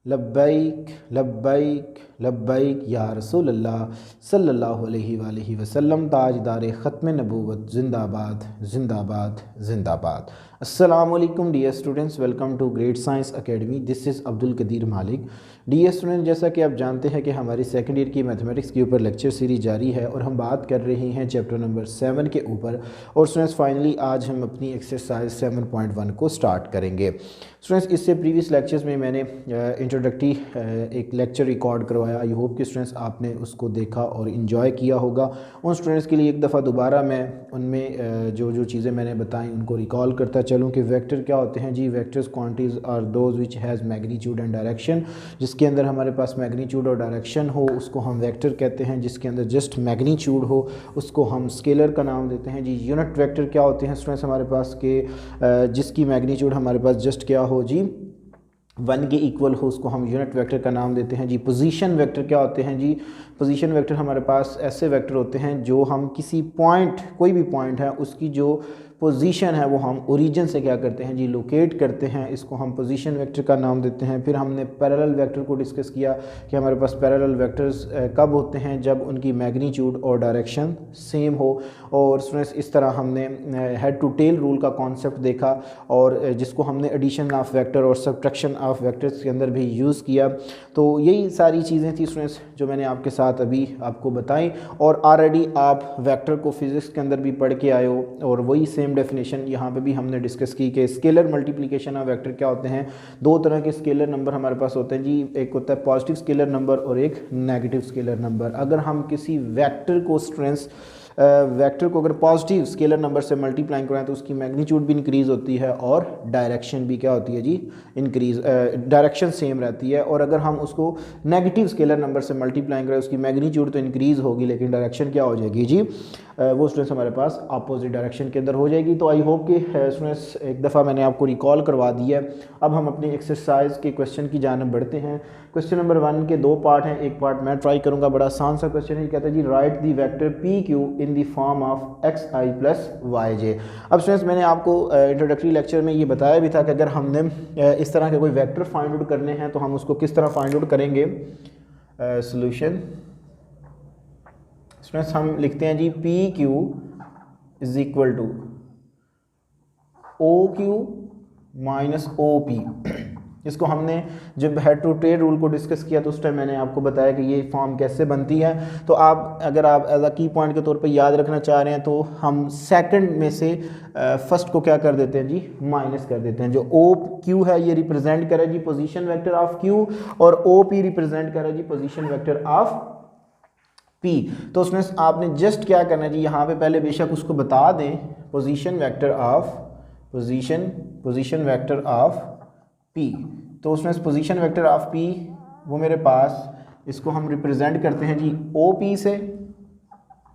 लब्बैक लब्बैक लब्बैक या रसूल अल्लाह सल्लल्लाहु अलैहि वसल्लम। ताजदार ख़त्म नबूवत जिंदाबाद जिंदाबाद जिंदाबाद। अस्सलामु अलैकुम dear students, welcome to Great Science Academy. This is Abdul Qadir Malik. Dear student, जैसा कि आप जानते हैं कि हमारी सेकंड ईयर की मैथमेटिक्स के ऊपर लेक्चर सीरीज जारी है और हम बात कर रहे हैं चैप्टर नंबर 7 के ऊपर। और स्टूडेंट्स फाइनली आज हम अपनी एक्सरसाइज 7.1 को स्टार्ट करेंगे। स्टूडेंट्स इससे प्रीवियस लेक्चर्स में मैंने इंट्रोडक्टरी एक लेक्चर रिकॉर्ड करवाया। आई होप कि स्टूडेंट्स आपने उसको देखा और इन्जॉय किया होगा। उन स्टूडेंट्स के लिए एक दफ़ा दोबारा मैं उनमें जो चीज़ें मैंने बताई उनको रिकॉल करता चलूँ कि वेक्टर क्या होते हैं जी। Vectors quantities are those which has magnitude and direction. जिसके अंदर हमारे पास मैग्नीट्यूड और डायरेक्शन हो उसको हम वेक्टर कहते हैं। जिसके अंदर जस्ट मैग्नीट्यूड हो उसको हम स्केलर का नाम देते हैं जी। यूनिट वेक्टर क्या होते हैं स्टूडेंट्स हमारे पास के जिसकी मैग्नीट्यूड हमारे पास जस्ट क्या हो जी 1 के इक्वल हो उसको हम यूनिट वेक्टर का नाम देते हैं जी। पोजीशन वेक्टर क्या होते हैं जी। पोजीशन वेक्टर हमारे पास ऐसे वेक्टर होते हैं जो हम किसी पॉइंट, कोई भी पॉइंट है उसकी जो पोजीशन है वो हम ओरिजिन से क्या करते हैं जी लोकेट करते हैं। इसको हम पोजीशन वेक्टर का नाम देते हैं। फिर हमने पैरेलल वेक्टर को डिस्कस किया कि हमारे पास पैरेलल वेक्टर्स कब होते हैं, जब उनकी मैग्नीट्यूड और डायरेक्शन सेम हो। और स्टूडेंट्स इस तरह हमने हेड टू टेल रूल का कॉन्सेप्ट देखा और जिसको हमने एडिशन ऑफ वेक्टर और सब्ट्रैक्शन ऑफ वेक्टर्स के अंदर भी यूज़ किया। तो यही सारी चीज़ें थी स्टूडेंट्स जो मैंने आपके साथ अभी आपको बताई। और ऑलरेडी आप वेक्टर को फिज़िक्स के अंदर भी पढ़ के आए हो और वही सेम डेफिनेशन यहाँ पे भी हमने डिस्कस की कि स्केलर मल्टीप्लिकेशन ऑफ वेक्टर क्या होते हैं। दो तरह के स्केलर नंबर हमारे पास होते हैं जी। एक होता है पॉजिटिव स्केलर नंबर और एक नेगेटिव स्केलर नंबर। अगर हम किसी वेक्टर को स्टूडेंट्स वेक्टर को अगर पॉजिटिव स्केलर नंबर से मल्टीप्लाई कराएं तो उसकी मैग्नीट्यूड भी इंक्रीज़ होती है और डायरेक्शन भी क्या होती है जी इंक्रीज़, डायरेक्शन सेम रहती है। और अगर हम उसको नेगेटिव स्केलर नंबर से मल्टीप्लाई करें उसकी मैग्नीट्यूड तो इंक्रीज़ होगी लेकिन डायरेक्शन क्या हो जाएगी जी वो स्टूडेंट्स हमारे पास अपोजिट डायरेक्शन के अंदर हो जाएगी। तो आई होप कि स्टूडेंट्स एक दफ़ा मैंने आपको रिकॉल करवा दिया है। अब हम अपनी एक्सरसाइज के क्वेश्चन की जानिब बढ़ते हैं। क्वेश्चन नंबर 1 के दो पार्ट हैं, एक पार्ट मैं ट्राई करूंगा। बड़ा आसान सा क्वेश्चन है। कहता है जी right the vector P Q in the form of X I plus Y J. अब स्टूडेंट्स मैंने आपको इंट्रोडक्टरी लेक्चर में ये बताया भी था कि अगर हमने इस तरह के कोई वेक्टर फाइंड आउट करने हैं तो हम उसको किस तरह फाइंड आउट करेंगे। सोल्यूशन स्टूडेंट्स हम लिखते हैं G P Q is equal to O Q minus O P. इसको हमने जब हेड टू टेल रूल को डिस्कस किया तो उस टाइम मैंने आपको बताया कि ये फॉर्म कैसे बनती है। तो आप अगर आप एज अ की पॉइंट के तौर पे याद रखना चाह रहे हैं तो हम सेकंड में से फर्स्ट को क्या कर देते हैं जी माइनस कर देते हैं। जो ओ क्यू है ये रिप्रेजेंट करे जी पोजीशन वेक्टर ऑफ क्यू और ओ पी रिप्रेजेंट करे जी पोजीशन वेक्टर ऑफ पी। तो उसमें आपने जस्ट क्या करना है जी यहाँ पे पहले बेशक उसको बता दें पोजीशन वेक्टर ऑफ पी। तो उसमें पोजीशन वेक्टर ऑफ पी वो मेरे पास इसको हम रिप्रेजेंट करते हैं जी ओ पी से।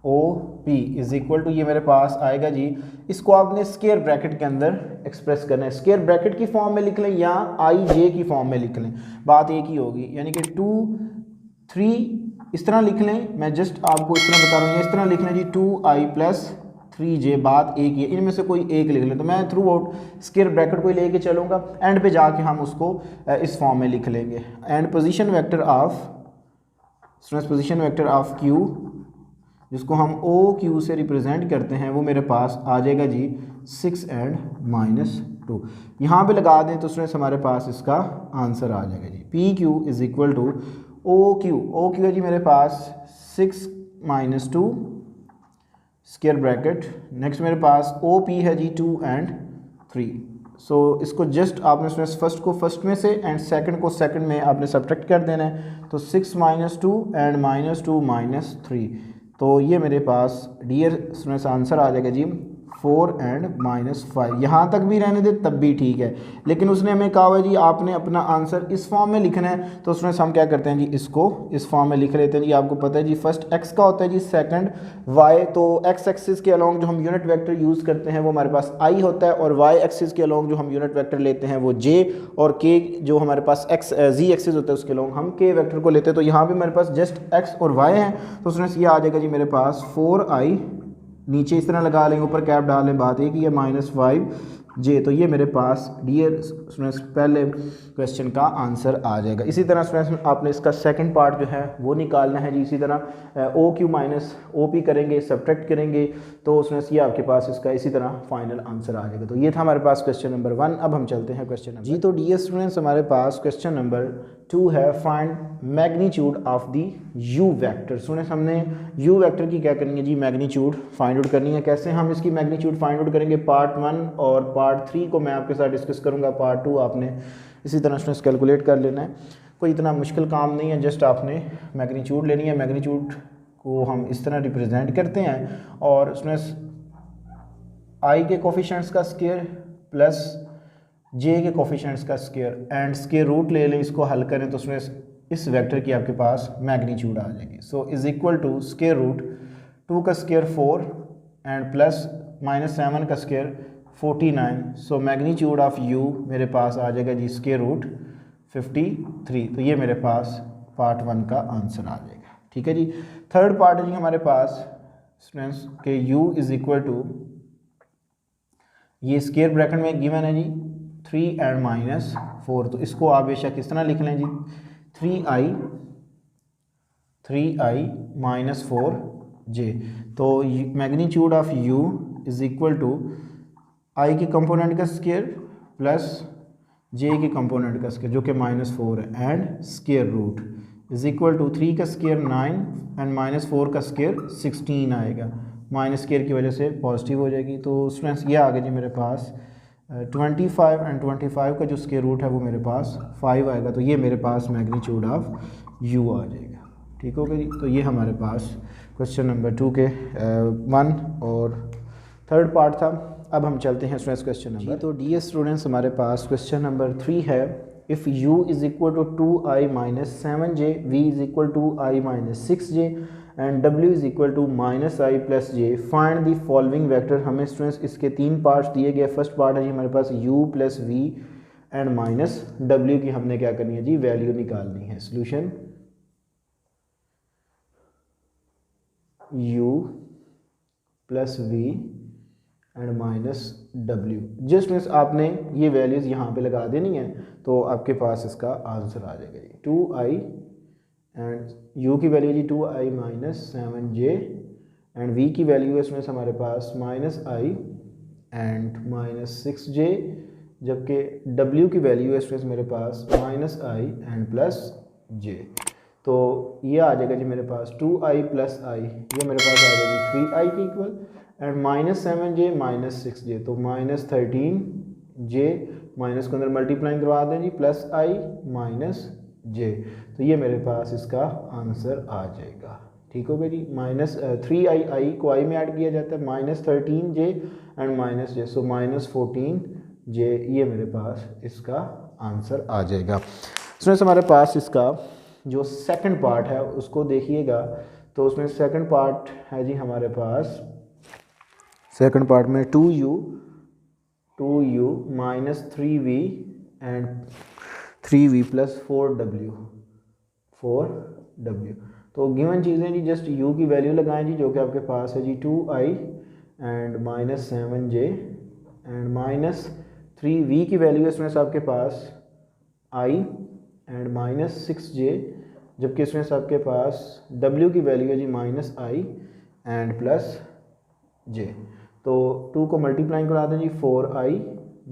O P is equal to ये मेरे पास आएगा जी, इसको आपने स्क्वायर ब्रैकेट के अंदर एक्सप्रेस करना है। स्क्वायर ब्रैकेट की फॉर्म में लिख लें या आई जे की फॉर्म में लिख लें, बात एक ही होगी। यानी कि 2 3 इस तरह लिख लें। मैं जस्ट आपको इस तरह बता रहा हूँ, इस तरह लिख लें जी 2i प्लस 3j, बात एक ही है। इनमें से कोई एक लिख लें। तो मैं थ्रू आउट स्क्वायर ब्रैकेट को लेके चलूँगा, एंड पे जाके हम उसको इस फॉर्म में लिख लेंगे। And position vector of Q जिसको हम ओ क्यू से रिप्रेजेंट करते हैं वो मेरे पास आ जाएगा जी 6 एंड -2। यहाँ पे लगा दें तो स्टूडेंट्स हमारे पास इसका आंसर आ जाएगा G P Q is equal to O Q है जी मेरे पास 6 - 2 स्क्वायर ब्रैकेट। नेक्स्ट मेरे पास ओ पी है जी 2 एंड 3। सो इसको जस्ट आपने फर्स्ट को फर्स्ट में से एंड सेकंड को सेकंड में आपने सब्ट्रैक्ट कर देना है। तो 6 - 2 एंड -2 -3। तो ये मेरे पास डियर स्टूडेंट्स आंसर आ जाएगा जी 4 एंड -5। यहाँ तक भी रहने दे तब भी ठीक है, लेकिन उसने हमें कहा हुआ है जी आपने अपना आंसर इस फॉर्म में लिखना है। तो स्टूडेंट्स हम क्या करते हैं जी इसको इस फॉर्म में लिख लेते हैं जी। आपको पता है जी फर्स्ट x का होता है जी, सेकंड y। तो x एक्सिस के अलोंग जो हम यूनिट वेक्टर यूज़ करते हैं वो हमारे पास i होता है और y एक्सिस के अलोंग जो हम यूनिट वेक्टर लेते हैं वो j, और k जो हमारे पास z एक्सिस होता है उसके अलोंग हम k वेक्टर को लेते हैं। तो यहाँ पर हमारे पास जस्ट x और y है। तो स्टूडेंट्स ये आ जाएगा जी मेरे पास 4i, नीचे इस तरह लगा लेंगे, ऊपर कैप डाल लें, बात एक ही है, -5 जे। तो ये मेरे पास डियर स्टूडेंट्स पहले क्वेश्चन का आंसर आ जाएगा। इसी तरह स्टूडेंट्स आपने इसका सेकंड पार्ट जो है वो निकालना है जी। इसी तरह O Q minus O P करेंगे, सब्ट्रैक्ट करेंगे, तो स्टूडेंट्स ये आपके पास इसका इसी तरह फाइनल आंसर आ जाएगा। तो ये था हमारे पास क्वेश्चन नंबर 1। अब हम चलते हैं क्वेश्चन नंबर जी। तो डियर स्टूडेंट्स हमारे पास क्वेश्चन नंबर 2 है, find magnitude of the you vector. Students हमने यू वेक्टर की क्या करनी है जी, मैग्नीट्यूड फाइंड आउट करनी है। कैसे हम इसकी मैग्नीट्यूड फाइंड आउट करेंगे, पार्ट 1 और पार्ट 3 को मैं आपके साथ डिस्कस करूंगा, पार्ट 2 आपने इसी तरह स्टूडेंट्स कैलकुलेट कर लेना है। कोई इतना मुश्किल काम नहीं है, जस्ट आपने मैग्नीट्यूड लेनी है। मैग्नीट्यूड को हम इस तरह रिप्रेजेंट करते हैं और स्टूडेंट्स आई के कोफिशिएंट्स का स्क्वायर प्लस जे के कोफिशिएंट्स का स्क्वायर एंड स्क्वायर रूट ले लें, इसको हल करें तो स्टूडेंट्स इस वेक्टर की आपके पास मैग्नीट्यूड आ जाएगी। So is equal to square root 2 का स्क्वायर 4 एंड प्लस -7 का square 49। So magnitude of u मेरे पास आ जाएगा जी स्क्वायर रूट 53। तो ये मेरे पास पार्ट 1 का आंसर आ जाएगा। ठीक है जी। थर्ड पार्ट है जी हमारे पास स्टूडेंट्स के यू इज इक्वल टू, ये स्क्वायर ब्रैकेट में गिवन है जी 3 एंड -4। तो इसको आप बेशक इस तरह लिख लें जी 3i -4j। तो magnitude of u is equal to i के कंपोनेंट का स्क्वायर प्लस j के कंपोनेंट का स्क्वायर जो कि -4 है and square root is equal to 3 का स्क्वायर 9 एंड -4 का स्क्वायर 16 आएगा। माइनस स्क्वायर की वजह से पॉजिटिव हो जाएगी। तो स्टूडेंट्स ये आ गया जी मेरे पास 25 एंड 25 का जो स्क्वायर रूट है वो मेरे पास 5 आएगा। तो ये मेरे पास मैग्नीट्यूड ऑफ यू आ जाएगा। ठीक हो गया जी। तो ये हमारे पास क्वेश्चन नंबर 2 के 1 और थर्ड पार्ट था। अब हम चलते हैं स्टूडेंट्स क्वेश्चन नंबर। तो डियर स्टूडेंट्स हमारे पास क्वेश्चन नंबर 3 है, if u is equal to 2i - 7j, v is equal to i - 6j and w is equal to -i + j, find the following vector. हमें students इसके 3 parts दिए गए। First part है जी हमारे पास u + v and -w की हमने क्या करनी है जी, वैल्यू निकालनी है। Solution u + v and -w। Just means आपने ये वैल्यूज़ यहाँ पे लगा देनी है तो आपके पास इसका आंसर आ जाएगा जी 2i एंड u की वैल्यू जी 2i - 7j एंड v की वैल्यू है इसमें हमारे पास -i एंड -6j, जबकि w की वैल्यू है इसमें मेरे पास -i एंड +j। तो ये आ जाएगा जी मेरे पास 2i + i, ये मेरे पास आ जाएगी 3i के इक्वल एंड -7j -6j, तो -13j माइनस को अंदर मल्टीप्लाइंग करवा दें जी +i - j। तो ये मेरे पास इसका आंसर आ जाएगा। ठीक हो गया जी। -3i को i में ऐड किया जाता है, -13j and -j, so -14j, ये मेरे पास इसका आंसर आ जाएगा। स्टूडेंट्स हमारे पास इसका जो सेकंड पार्ट है उसको देखिएगा। तो उसमें सेकंड पार्ट है जी हमारे पास, सेकंड पार्ट में 2u -3v and 3v + 4w। तो गिवन चीज़ें जी जस्ट u की वैल्यू लगाएं जी जो कि आपके पास है जी 2i and -7j and -3v की वैल्यू है इसमें से आपके पास i एंड -6j, जबकि इसमें से आपके पास w की वैल्यू है जी -i एंड +j। तो 2 को मल्टीप्लाइंग करा दें जी 4i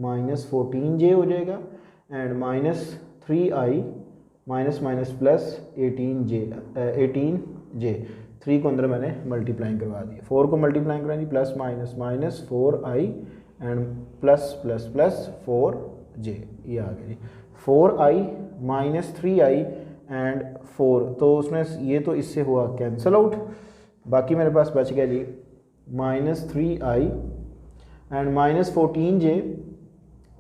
-14j हो जाएगा एंड -3i +18j 3 को अंदर मैंने मल्टीप्लाइंग करवा दिया, 4 को मल्टीप्लाइंग करा दी +-4i एंड +++4j, ये आ गया जी 4i -3i एंड 4। तो उसमें ये तो इससे हुआ कैंसल आउट, बाकी मेरे पास बच गया जी -3i एंड -14j।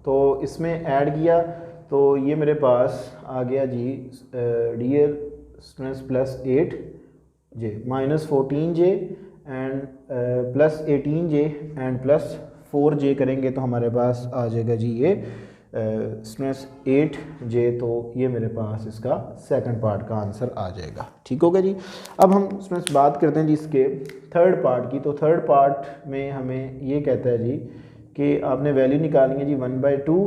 तो इसमें ऐड किया तो ये मेरे पास आ गया जी dear students +8j -14j and +18j and +4j करेंगे तो हमारे पास आ जाएगा जी ये स्टूडेंट्स 8j। तो ये मेरे पास इसका सेकंड पार्ट का आंसर आ जाएगा। ठीक हो गया जी। अब हम स्टूडेंट्स बात करते हैं जी इसके थर्ड पार्ट की। तो थर्ड पार्ट में हमें ये कहता है जी कि आपने वैल्यू निकालनी है जी 1/2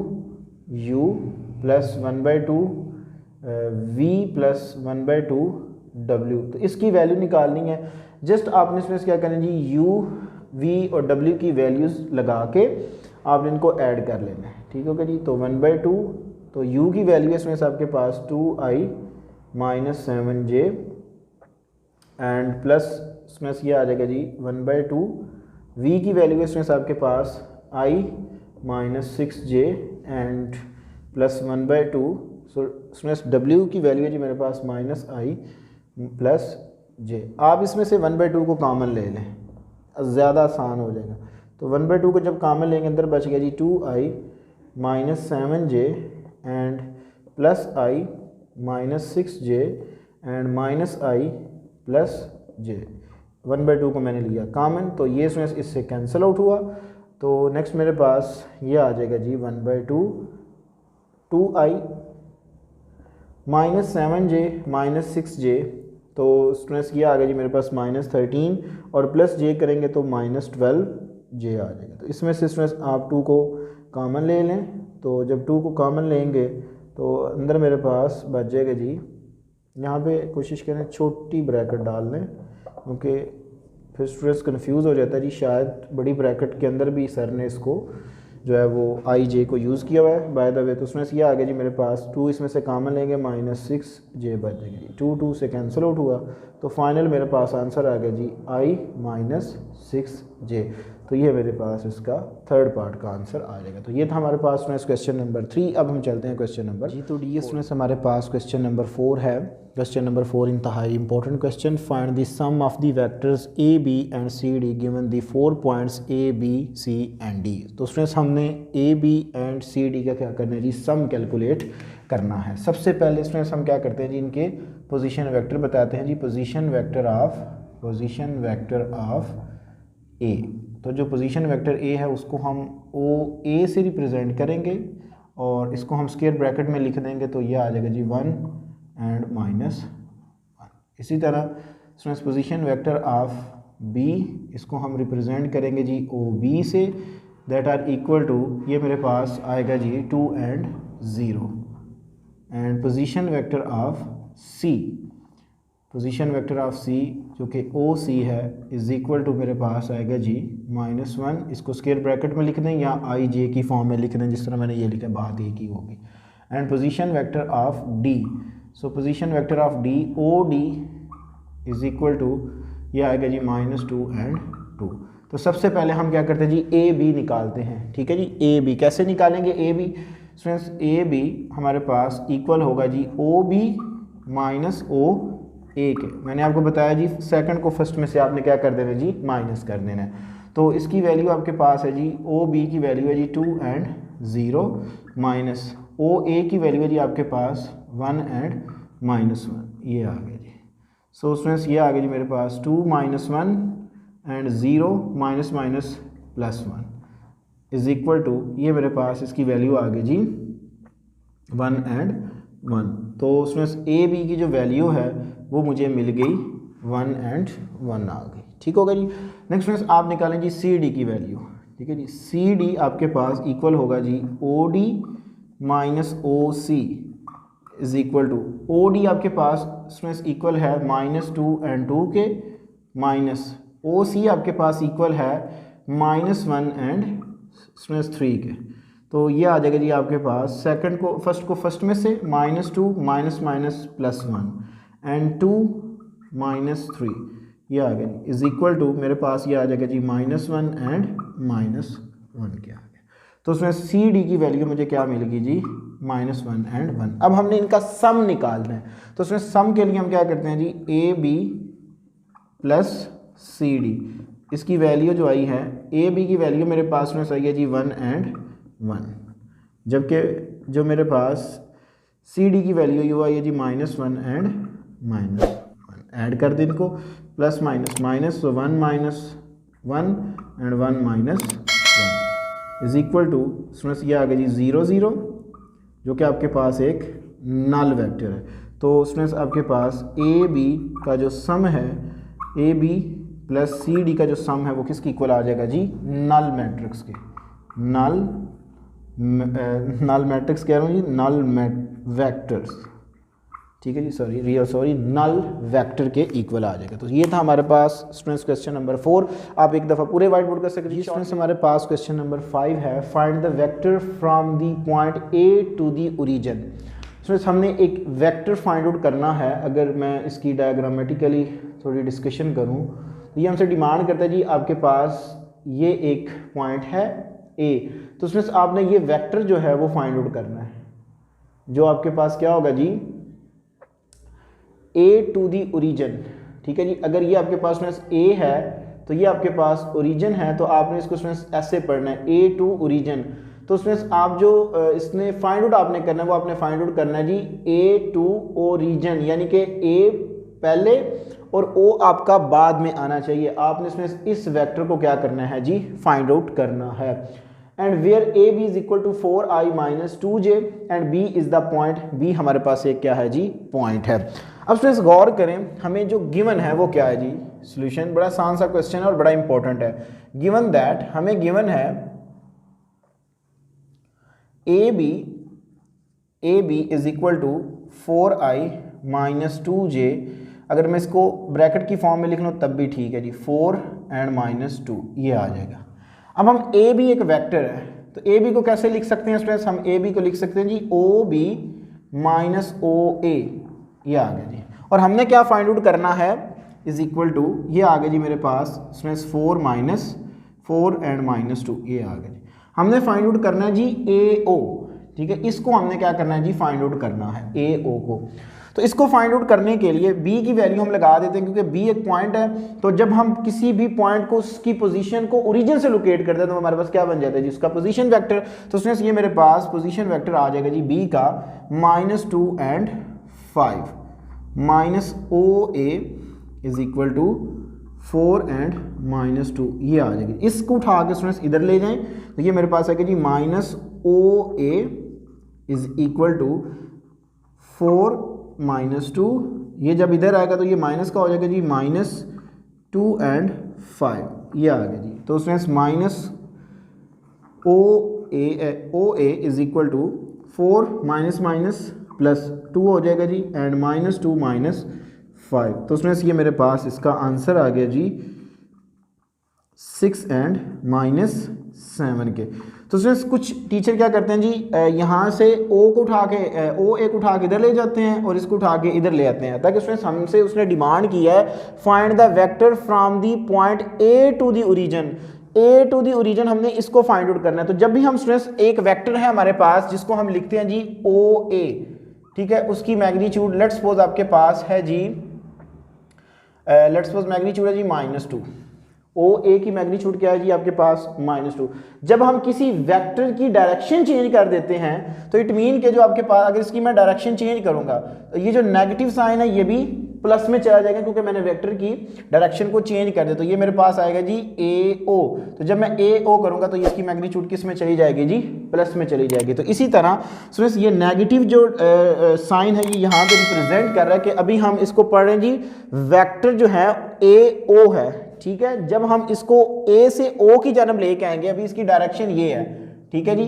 u plus 1/2 v plus 1/2 w। तो इसकी वैल्यू निकालनी है। जस्ट आपने इसमें क्या करना है जी u v और w की वैल्यूज़ लगा के आपने इनको ऐड कर लेना है। ठीक होगा जी। तो 1/2 तो u की वैल्यू है इसमें से आपके पास 2i minus 7j and plus इसमें से ये आ जाएगा जी 1/2 v की वैल्यू है इसमें से आपके पास i minus 6j and plus 1/2 सो इसमें w की वैल्यू है जी मेरे पास माइनस i प्लस j। आप इसमें से 1/2 को कॉमन ले लें, ज़्यादा आसान हो जाएगा। तो 1/2 को जब कॉमन लेंगे अंदर बच गया जी 2i minus 7j and plus i minus 6j and minus i plus j। 1/2 को मैंने लिया कॉमन, तो ये इसमें इससे कैंसिल आउट हुआ। तो नेक्स्ट मेरे पास ये आ जाएगा जी 1/2 2i minus 7j minus 6j, तो इसमें ये आ गया जी मेरे पास माइनस 13 और प्लस j करेंगे तो माइनस 12j आ जाएगा। तो इसमें से आप 2 को कॉमन ले लें। तो जब 2 को कॉमन लेंगे तो अंदर मेरे पास बच जाएगा जी, यहाँ पे कोशिश करें छोटी ब्रैकेट डाल लें क्योंकि फिर स्टूडेंट्स कंफ्यूज हो जाता है जी, शायद बड़ी ब्रैकेट के अंदर भी सर ने इसको जो है वो आई जे को यूज़ किया हुआ है बाय द वे। तो उसमें से ये आ गया जी मेरे पास 2 इसमें से कॉमन लेंगे माइनस 6j बच जाएगी जी, 2 से कैंसिल आउट हुआ। तो फाइनल मेरे पास आंसर आ गया जी i माइनस 6j। तो ये मेरे पास इसका थर्ड पार्ट का आंसर आ जाएगा। तो ये था हमारे पास में क्वेश्चन नंबर 3। अब हम चलते हैं क्वेश्चन नंबर जी। तो डी में हमारे पास क्वेश्चन नंबर 4 है। क्वेश्चन नंबर 4 इंतहाई important question. Find the sum of the vectors A B and C D given the 4 points A B C and D. तो स्टूडेंट्स हमने A B and C D का क्या करना है जी, सम calculate करना है। सबसे पहले स्टूडेंट्स हम क्या करते हैं जी, इनके पोजीशन वेक्टर बताते हैं जी। पोजीशन वेक्टर ऑफ ए, तो जो पोजीशन वेक्टर ए है उसको हम ओ ए से रिप्रेजेंट करेंगे और इसको हम स्क्वायर ब्रैकेट में लिख देंगे। तो ये आ जाएगा जी 1 एंड माइनस 1। इसी तरह students position vector of B, इसको हम रिप्रेजेंट करेंगे जी ओ बी से, दैट आर इक्वल टू, ये मेरे पास आएगा जी 2 and 0। And position vector of C, position vector of C जो कि ओ सी है इज़ इक्वल टू मेरे पास आएगा जी -1। इसको स्क्वायर ब्रैकेट में लिख दें या आई जे की फॉर्म में लिख दें, जिस तरह मैंने ये लिखा, बात एक ही होगी। And position vector of D, so position vector of D O D is equal to, ये आएगा जी -2 एंड 2। तो सबसे पहले हम क्या करते हैं जी, ए बी निकालते हैं। ठीक है जी, ए बी कैसे निकालेंगे, A B students A B हमारे पास इक्वल होगा जी ओ बी माइनस ओ ए के। मैंने आपको बताया जी सेकंड को फर्स्ट में से आपने क्या कर देना जी, माइनस कर देना है। तो इसकी वैल्यू आपके पास है जी, ओ बी की वैल्यू है जी 2 एंड 0 माइनस ओ ए की वैल्यू है जी आपके पास 1 एंड -1। ये आ गया जी। सो स्टूडेंट्स ये आ गया जी मेरे पास 2 - 1 and 0 minus +1 is equal to, ये मेरे पास इसकी वैल्यू आ गई जी 1 एंड 1। तो उसमें ए बी की जो वैल्यू है वो मुझे मिल गई 1 एंड 1 आ गई। ठीक होगा जी। नेक्स्ट फ्रेंड्स आप निकालें जी सी डी की वैल्यू। ठीक है जी, सी डी आपके पास इक्वल होगा जी O D minus O C is equal to, O D आपके पास फ्रेंड्स इक्वल है -2 एंड 2 के, माइनस ओ सी आपके पास इक्वल है -1 एंड 3 के। तो ये आ जाएगा जी आपके पास सेकंड को फर्स्ट में से -2 +1 एंड 2 -3, ये आ गया जी इज़ इक्वल टू, मेरे पास ये आ जाएगा जी -1 एंड -1 के आ गया। तो उसमें सी डी की वैल्यू मुझे क्या मिलेगी जी, -1 एंड 1। अब हमने इनका सम निकालना है। तो उसमें सम के लिए हम क्या करते हैं जी, A B plus C D, इसकी वैल्यू जो आई है, ए बी की वैल्यू मेरे पास में सही है जी 1 एंड 1, जबकि जो मेरे पास सी डी की वैल्यू ये हुआ ये जी -1 एंड -1। ऐड कर दें इनको, प्लस माइनस माइनस, तो 1 - 1 and 1 - 1 is equal to, students ये आ गया जी 0 0, जो कि आपके पास एक नल वेक्टर है। तो स्टूडेंट्स आपके पास ए बी का जो सम है, A B plus C D का जो सम है वो किसकी इक्वल आ जाएगा जी, नल मैट्रिक्स के। नल मैट्रिक्स कह रहा हूँ जी, नल वेक्टर्स, ठीक है जी, सॉरी नल वेक्टर के इक्वल आ जाएगा। तो ये था हमारे पास स्टूडेंट्स क्वेश्चन नंबर 4। आप एक दफ़ा पूरे वाइट बोर्ड कर सकते हैं। स्टूडेंट्स हमारे पास क्वेश्चन नंबर 5 है, find the vector from the point A to the origin. Students हमने एक वेक्टर फाइंड आउट करना है। अगर मैं इसकी डायग्रामेटिकली थोड़ी डिस्कशन करूँ तो ये हमसे डिमांड करता है जी आपके पास ये एक पॉइंट है ए, तो उसमें आपने ये वेक्टर जो है वो फाइंड आउट करना है, जो आपके पास क्या होगा जी ए टू दी ओरिजिन, ठीक है जी। अगर ये आपके पास में ए है तो ये आपके पास ओरिजिन है, तो आपने इसको उसमें ऐसे पढ़ना है ए टू ओरिजिन। तो उसमें आप जो इसने फाइंड आउट आपने करना है वो आपने फाइंड आउट करना है जी ए टू ओरिजिन, यानी कि ए पहले और ओ आपका बाद में आना चाहिए। आपने इसमें इस वेक्टर को क्या करना है जी फाइंड आउट करना है। And where A B is equal to 4i minus 2j and B is the point, B हमारे पास एक क्या है जी पॉइंट है। अब स्टूडेंट्स गौर करें, हमें जो गिवन है वो क्या है जी सॉल्यूशन, बड़ा आसान सा क्वेश्चन है और बड़ा इंपॉर्टेंट है। गिवन दैट, हमें गिवन है A B is equal to 4i minus 2j। अगर मैं इसको ब्रैकेट की फॉर्म में लिख लूँ तब भी ठीक है जी, 4 एंड माइनस 2 ये आ जाएगा। अब हम ए बी एक वेक्टर है, तो ए बी को कैसे लिख सकते हैं स्टूडेंट्स, हम ए बी को लिख सकते हैं जी ओ बी माइनस ओ ए, ये आ गया जी। और हमने क्या फाइंड आउट करना है इज इक्वल टू, ये आ गया जी मेरे पास स्टूडेंट्स 4 एंड माइनस 2 ये आ गया जी। हमने फाइंड आउट करना है जी ए ओ, ठीक है, इसको हमने क्या करना है जी फाइंड आउट करना है ए ओ को। तो इसको फाइंड आउट करने के लिए b की वैल्यू हम लगा देते हैं, क्योंकि b एक पॉइंट है। तो जब हम किसी भी पॉइंट को उसकी पोजीशन को ओरिजिन से लोकेट करते हैं तो हमारे पास क्या बन जाता है जी उसका पोजीशन वेक्टर। तो उसमें ये मेरे पास पोजीशन वेक्टर आ जाएगा जी b का -2 and 5 minus O A is equal to 4 and -2 ये आ जाएगी। इसको उठा के स्टूडेंट्स इधर ले जाएं तो ये मेरे पास आएगा जी -ओ ए इज इक्वल टू 4 -2, ये जब इधर आएगा तो ये माइनस का हो जाएगा जी -2 एंड 5 ये आ गया जी। तो उसमें O A is equal to 4 minus plus 2 हो जाएगा जी एंड -2 -5। तो उसमें ये मेरे पास इसका आंसर आ गया जी 6 एंड -7 के। तो उसमें कुछ टीचर क्या करते हैं जी यहाँ से ओ को उठा के ओ ए को उठा के इधर ले जाते हैं और इसको उठा के इधर ले आते हैं, ताकि उसमें हमसे उसने डिमांड किया है find the vector from the point A to the origin. A to the origin हमने इसको फाइंड आउट करना है। तो जब भी हम स्टूडेंट्स एक वेक्टर है हमारे पास जिसको हम लिखते हैं जी ओ ए, ठीक है, उसकी मैग्नीट्यूड लेट्स सपोज आपके पास है जी लेट्स सपोज मैग्नीट्यूड है जी -2, ओ ए की मैग्नीट्यूड क्या है जी आपके पास -2। जब हम किसी वेक्टर की डायरेक्शन चेंज कर देते हैं तो इट मीन के जो आपके पास अगर इसकी मैं डायरेक्शन चेंज करूंगा तो ये जो नेगेटिव साइन है ये भी प्लस में चला जाएगा, क्योंकि मैंने वेक्टर की डायरेक्शन को चेंज कर दिया। तो ये मेरे पास आएगा जी ए ओ, तो जब मैं ए ओ करूंगा तो इसकी मैग्नीट्यूड किस में चली जाएगी जी प्लस में चली जाएगी। तो इसी तरह स्टूडेंट्स ये नेगेटिव जो साइन है ये यहाँ पे रिप्रेजेंट कर रहा है कि अभी हम इसको पढ़ रहे हैं जी वेक्टर जो है ए ओ है, ठीक है। जब हम इसको ए से ओ की जानब लेके आएंगे, अभी इसकी डायरेक्शन ये है, ठीक है जी,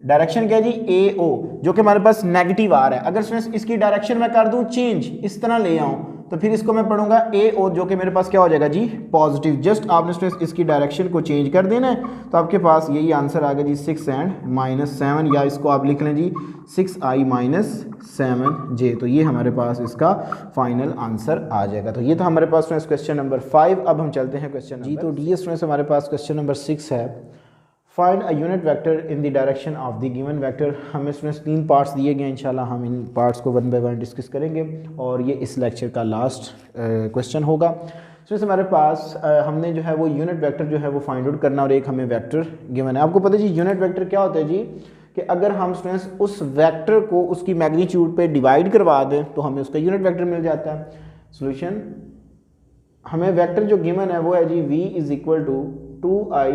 डायरेक्शन क्या है जी ए ओ, जो कि हमारे पास नेगेटिव आ रहा है। अगर इसकी डायरेक्शन मैं कर दूं चेंज, इस तरह ले आऊं, तो फिर इसको मैं पढ़ूंगा ए ओ, जो कि मेरे पास क्या हो जाएगा जी पॉजिटिव। जस्ट आपने इसकी डायरेक्शन को चेंज कर देना है तो आपके पास यही आंसर आ गया जी 6 एंड -7, या इसको आप लिख लें जी 6i -7j। तो ये हमारे पास इसका फाइनल आंसर आ जाएगा। तो ये था हमारे पास क्वेश्चन नंबर 5। अब हम चलते हैं क्वेश्चन जी। तो डी स्टूडेंट्स हमारे पास क्वेश्चन नंबर 6 है, find a unit vector in the direction of the given vector. हमें इसमें 3 पार्ट्स दिए गए, इंशाल्लाह हम इन पार्ट्स को 1 बाय 1 डिस्कस करेंगे और ये इस लेक्चर का लास्ट क्वेश्चन होगा। इसमें से हमारे पास हमने जो है वो यूनिट वेक्टर जो है वो फाइंड आउट करना और एक हमें वेक्टर गिवन है। आपको पता है जी यूनिट वेक्टर क्या होता है जी, कि अगर हम स्टूडेंट्स उस वेक्टर को उसकी मैग्नीट्यूड पे डिवाइड करवा दें तो हमें उसका यूनिट वेक्टर मिल जाता है। सॉल्यूशन, हमें वेक्टर जो गिवन है वो है जी v is equal to 2i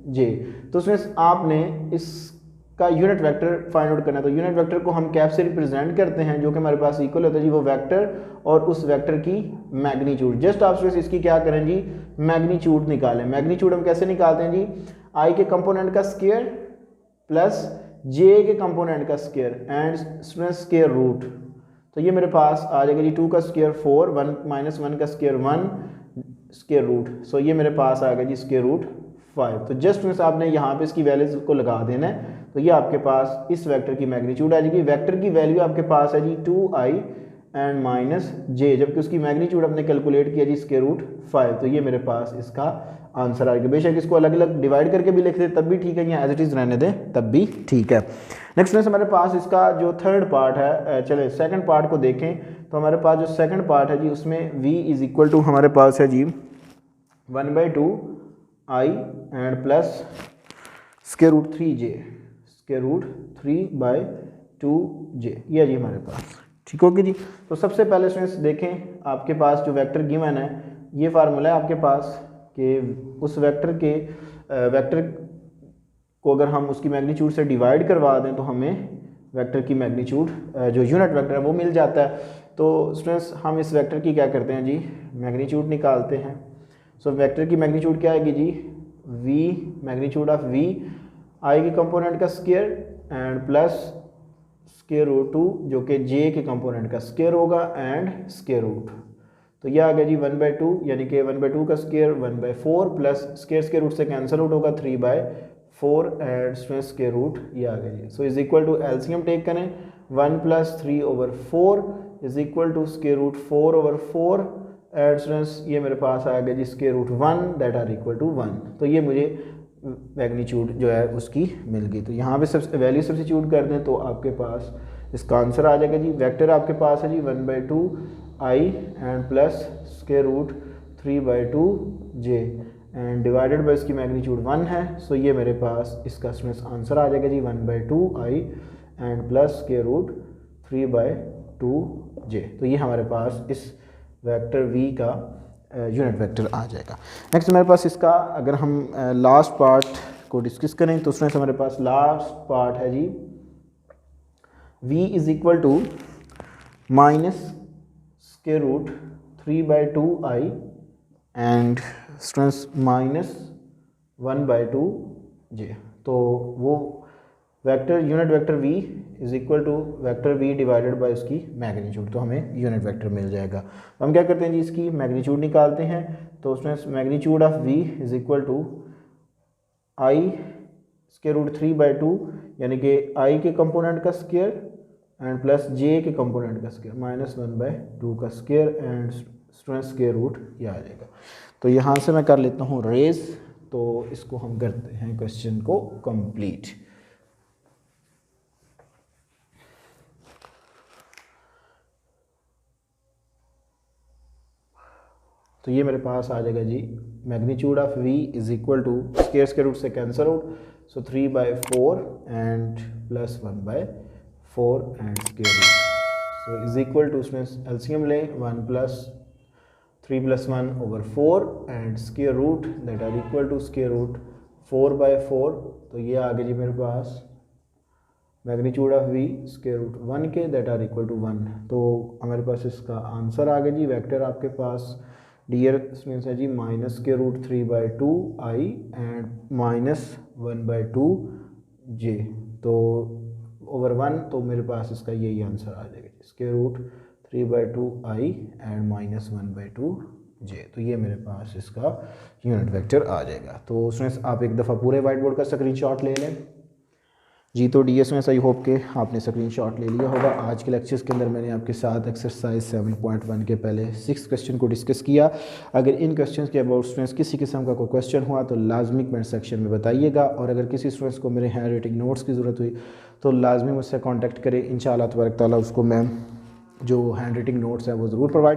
-j। तो उसमें आपने इसका यूनिट वेक्टर फाइंड आउट करना है। तो यूनिट वेक्टर को हम कैप से रिप्रेजेंट करते हैं, जो कि हमारे पास इक्वल होता है जी वो वेक्टर और उस वेक्टर की मैग्नीट्यूड। जस्ट आप इसकी क्या करें जी मैग्नीट्यूड निकालें। मैग्नीट्यूड हम कैसे निकालते हैं जी, आई के कंपोनेंट का स्क्वायर प्लस जे के कंपोनेंट का स्क्वायर एंड स्क्वायर रूट, तो ये मेरे पास आ जाएगा जी 2 का स्क्वायर 4, 1 माइनस 1 का स्क्वायर 1 स्क्वायर रूट, सो ये मेरे पास आ गया जी स्क्वायर रूट 5। तो जस्ट मीन्स आपने यहाँ पे इसकी वैल्यूज को लगा देना है, तो ये आपके पास इस वेक्टर की मैग्नीट्यूड आ जाएगी। वेक्टर की वैल्यू आपके पास है जी 2i एंड माइनस जे, जबकि उसकी मैग्नीट्यूड आपने कैलकुलेट किया जी स्क्वायर रूट 5, तो ये मेरे पास इसका आंसर आएगा। बेशक इसको अलग अलग डिवाइड करके भी लिख दे तब भी ठीक है, या एज इट इज़ रहने दें तब भी ठीक है। नेक्स्ट में हमारे पास इसका जो थर्ड पार्ट है, चले सेकंड पार्ट को देखें तो हमारे पास जो सेकंड पार्ट है जी उसमें v इज इक्वल टू हमारे पास है जी 1/2 i and plus square root 3j, square root 3/2j, ये जी हमारे पास ठीक होगी जी। तो सबसे पहले स्टूडेंट्स देखें आपके पास जो वेक्टर गिवन है, ये फार्मूला है आपके पास कि उस वेक्टर के वेक्टर को अगर हम उसकी मैग्नीट्यूड से डिवाइड करवा दें तो हमें वेक्टर की मैग्नीट्यूड जो यूनिट वेक्टर है वो मिल जाता है। तो स्टूडेंट्स हम इस वेक्टर की क्या करते हैं जी, मैग्नीट्यूड निकालते हैं। सो वेक्टर की मैग्नीट्यूड क्या आएगी जी, v magnitude of v i के कंपोनेंट का square and plus square root 2 जो कि j के कंपोनेंट का स्क्वायर होगा एंड स्क्वायर रूट, तो ये आ गया जी 1/2 यानी कि 1/2 का स्क्वायर 1/4 प्लस स्क्वायर रूट से कैंसिल आउट होगा 3/4 एंड स्क्वायर रूट, ये आ गया जी। So is equal to LCM take करें 1 + 3/4 is equal to square root 4/4 and students ये मेरे पास आ गया जी square root 1 that are equal to 1, तो ये मुझे मैग्नीट्यूड जो है उसकी मिल गई। तो यहाँ पे सब वैल्यू सब्स्टिट्यूट कर दें तो आपके पास इसका आंसर आ जाएगा जी। वेक्टर आपके पास है जी 1/2 i and plus square root 3/2j and divided by इसकी मैग्नीट्यूड 1 है, सो ये मेरे पास इसका आंसर आ जाएगा जी 1/2 i and plus square root 3/2j। तो ये हमारे पास इस वेक्टर v का यूनिट वेक्टर आ जाएगा। नेक्स्ट हमारे पास इसका अगर हम लास्ट पार्ट को डिस्कस करें तो उसमें से हमारे पास लास्ट पार्ट है जी v is equal to minus square root 3/2i and students minus 1/2j, तो वो vector unit vector v is equal to vector v divided by उसकी मैग्नीट्यूड, तो हमें यूनिट वेक्टर मिल जाएगा। तो हम क्या करते हैं जी, इसकी मैग्नीट्यूड निकालते हैं। तो उसमें magnitude of v is equal to i square root 3/2 यानी कि i के कंपोनेंट का स्क्वायर एंड प्लस j के कंपोनेंट का स्क्वायर माइनस 1/2 का square and student square root, ये आ जाएगा। तो यहाँ से मैं कर लेता हूँ रेज, तो इसको हम करते हैं क्वेश्चन को कंप्लीट। तो ये मेरे पास आ जाएगा जी magnitude of v is equal to square root से cancel out, so 3/4 and plus 1/4 and square root, so is equal to उसमें एलसीएम लें 1 + 3 + 1/4 and square root that are equal to square root 4/4, तो ये आ गया जी मेरे पास magnitude of v square root 1 के दैट आर इक्वल टू 1। तो हमारे पास इसका आंसर आ गया जी। वेक्टर आपके पास डियर मीन्स है जी minus square root 3/2i and minus 1/2j, तो ओवर 1, तो मेरे पास इसका यही आंसर आ जाएगा square root 3/2i and minus 1/2j, तो ये मेरे पास इसका यूनिट वेक्टर आ जाएगा। तो उसमें आप एक दफ़ा पूरे वाइट बोर्ड का स्क्रीनशॉट ले लें जी। तो डीएस में सही होप के आपने स्क्रीनशॉट ले लिया होगा। आज के लेक्चर्स के अंदर मैंने आपके साथ एक्सरसाइज 7.1 के पहले 6 क्वेश्चन को डिस्कस किया। अगर इन क्वेश्चंस के अबाउट स्टूडेंट्स किसी किस्म का कोई क्वेश्चन हुआ तो लाजमी कमेंट सेक्शन में बताइएगा, और अगर किसी स्टूडेंट्स को मेरे हैंड राइटिंग नोट्स की ज़रूरत हुई तो लाजमी मुझसे कॉन्टैक्ट करें। इंशाअल्लाह तबारक ताला उसको मैं जो हैंड राइटिंग नोट्स हैं वो ज़रूर प्रोवाइड